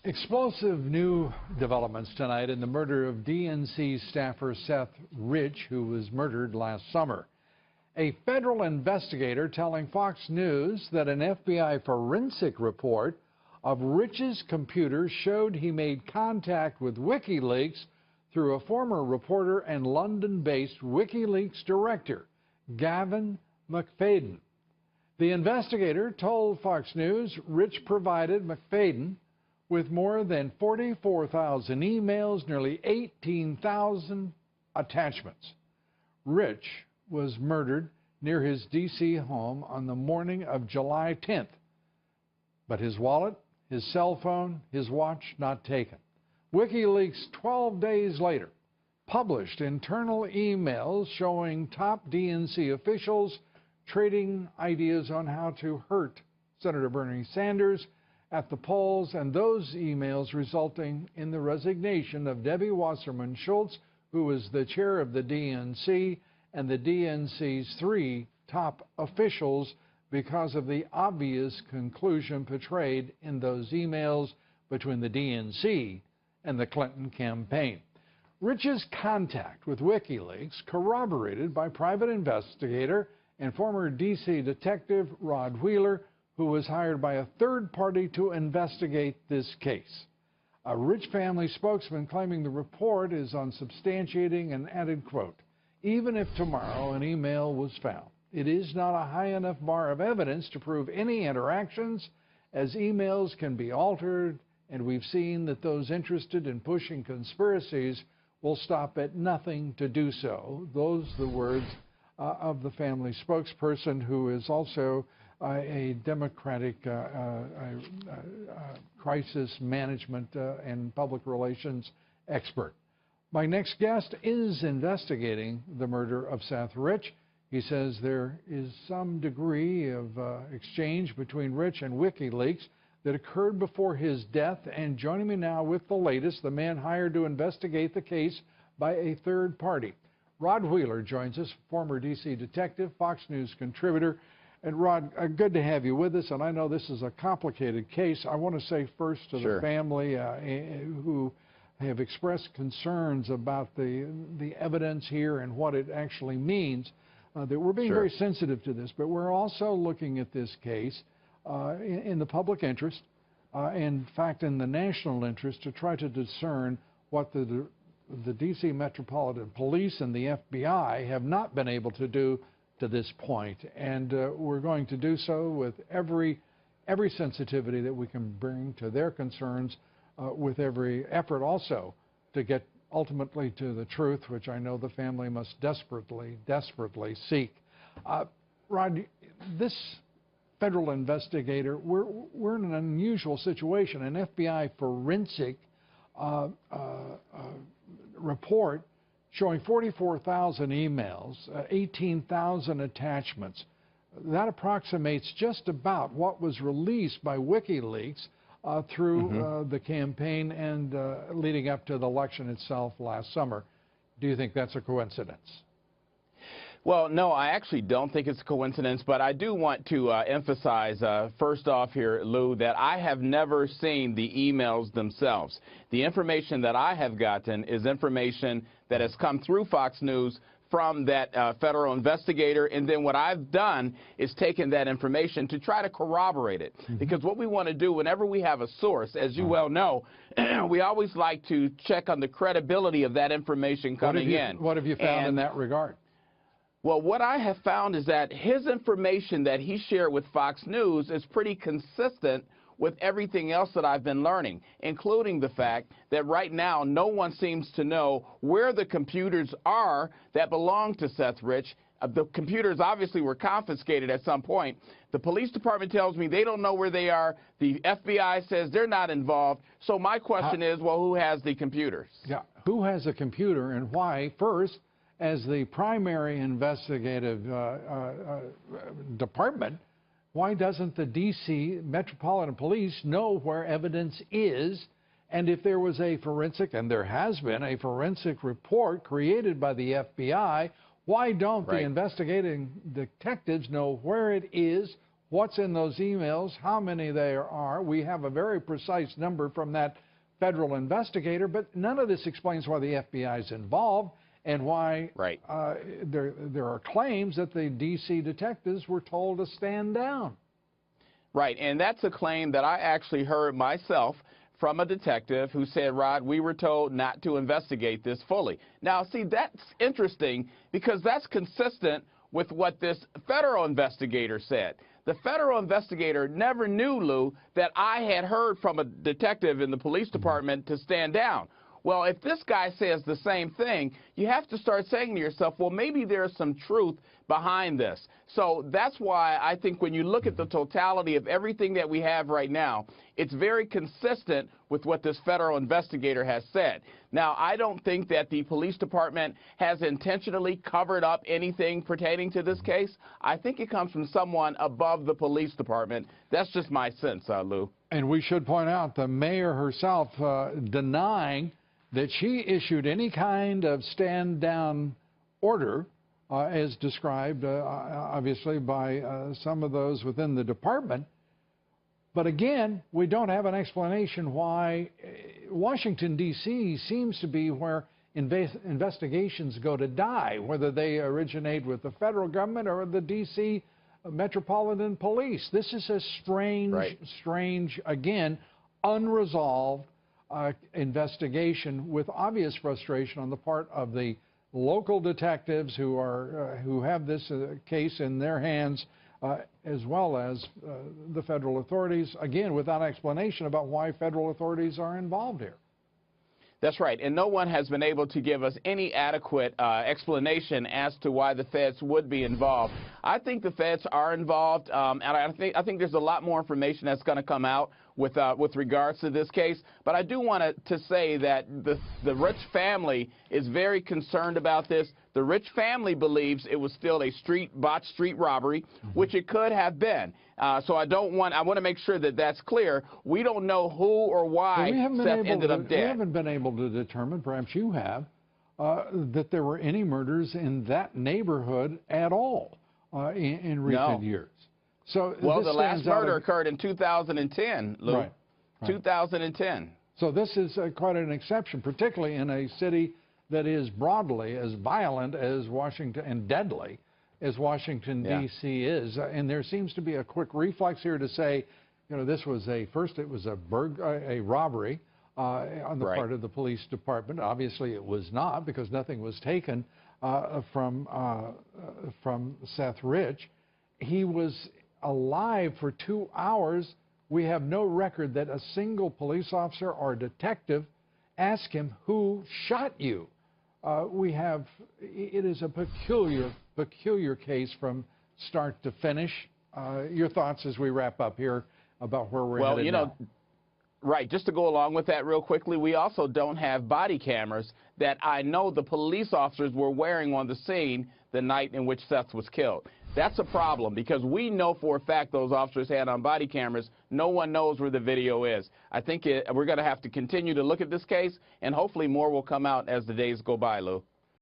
Explosive new developments tonight in the murder of DNC staffer Seth Rich, who was murdered last summer. A federal investigator telling Fox News that an FBI forensic report of Rich's computer showed he made contact with WikiLeaks through a former reporter and London-based WikiLeaks director, Gavin McFadden. The investigator told Fox News Rich provided McFadden with more than 44,000 emails, nearly 18,000 attachments. Rich was murdered near his D.C. home on the morning of July 10th. But his wallet, his cell phone, his watch not taken. WikiLeaks 12 days later published internal emails showing top DNC officials trading ideas on how to hurt Senator Bernie Sanders at the polls, and those emails resulting in the resignation of Debbie Wasserman Schultz, who was the chair of the DNC, and the DNC's 3 top officials because of the obvious conclusion portrayed in those emails between the DNC and the Clinton campaign. Rich's contact with WikiLeaks, corroborated by private investigator and former D.C. detective Rod Wheeler, who was hired by a third party to investigate this case. A Rich family spokesman claiming the report is unsubstantiating and added, quote, "Even if tomorrow an email was found, it is not a high enough bar of evidence to prove any interactions, as emails can be altered, and we've seen that those interested in pushing conspiracies will stop at nothing to do so." Those are the words of the family spokesperson, who is also a Democratic crisis management and public relations expert. My next guest is investigating the murder of Seth Rich. He says there is some degree of exchange between Rich and WikiLeaks that occurred before his death. And joining me now with the latest, the man hired to investigate the case by a third party. Rod Wheeler joins us, former D.C. detective, Fox News contributor. And Rod, good to have you with us, and I know this is a complicated case. I want to say first to the family who have expressed concerns about the evidence here and what it actually means, that we're being very sensitive to this, but we're also looking at this case in the public interest, in fact in the national interest, to try to discern what the D.C. Metropolitan Police and the FBI have not been able to do to this point, and we're going to do so with every sensitivity that we can bring to their concerns, with every effort also to get ultimately to the truth, which I know the family must desperately seek. Rod, this federal investigator, we're in an unusual situation. An FBI forensic report showing 44,000 emails, 18,000 attachments. That approximates just about what was released by WikiLeaks through the campaign and leading up to the election itself last summer. Do you think that's a coincidence? Well, no, I actually don't think it's a coincidence, but I do want to emphasize, first off here, Lou, that I have never seen the emails themselves. The information that I have gotten is information that has come through Fox News from that federal investigator, and then what I've done is taken that information to try to corroborate it. Because what we want to do whenever we have a source, as you well know, we always like to check on the credibility of that information coming in. What have you found in that regard? Well, what I have found is that his information that he shared with Fox News is pretty consistent with everything else that I've been learning, including the fact that right now no one seems to know where the computers are that belong to Seth Rich. The computers obviously were confiscated at some point. The police department tells me they don't know where they are. The FBI says they're not involved. So my question is, well, who has the computers? Yeah, who has a computer and why? First, as the primary investigative department, why doesn't the D.C. Metropolitan Police know where evidence is? And if there was a forensic, and there has been a forensic report created by the FBI, why don't the investigating detectives know where it is, what's in those emails, how many there are. We have a very precise number from that federal investigator, but none of this explains why the FBI is involved and why there are claims that the D.C. detectives were told to stand down. Right, and that's a claim that I actually heard myself from a detective who said, Rod, we were told not to investigate this fully. Now, see, that's interesting because that's consistent with what this federal investigator said. The federal investigator never knew, Lou, that I had heard from a detective in the police department to stand down. Well, if this guy says the same thing, you have to start saying to yourself, well, maybe there's some truth behind this. So that's why I think when you look at the totality of everything that we have right now, it's very consistent with what this federal investigator has said. Now, I don't think that the police department has intentionally covered up anything pertaining to this case. I think it comes from someone above the police department. That's just my sense, Lou. And we should point out the mayor herself denying that she issued any kind of stand-down order, as described, obviously, by some of those within the department. But again, we don't have an explanation why Washington, D.C. seems to be where investigations go to die, whether they originate with the federal government or the D.C. Metropolitan Police. This is a strange, again, unresolved investigation with obvious frustration on the part of the local detectives who have this case in their hands, as well as the federal authorities, again, without explanation about why federal authorities are involved here. That's right, and no one has been able to give us any adequate explanation as to why the feds would be involved. I think the feds are involved, and I think there's a lot more information that's going to come out with regards to this case. But I do want to say that the Rich family is very concerned about this. The Rich family believes it was still a botched street robbery, which it could have been. So I want to make sure that that's clear. We don't know who or why Seth ended up dead. We haven't been able to determine, perhaps you have, that there were any murders in that neighborhood at all in recent years. So well, the last murder occurred in 2010, Lou. Right. 2010. So this is quite an exception, particularly in a city that is broadly as violent as Washington and deadly as Washington, D.C. is. And there seems to be a quick reflex here to say, you know, this was first it was a robbery on the part of the police department. Obviously it was not, because nothing was taken from Seth Rich. He was alive for 2 hours. We have no record that a single police officer or detective asked him, who shot you? It is a peculiar case from start to finish. Your thoughts as we wrap up here about where we're headed now. Right, just to go along with that real quickly, we also don't have body cameras that I know the police officers were wearing on the scene the night in which Seth was killed. That's a problem, because we know for a fact those officers had on body cameras. No one knows where the video is. I think we're going to have to continue to look at this case, and hopefully more will come out as the days go by, Lou.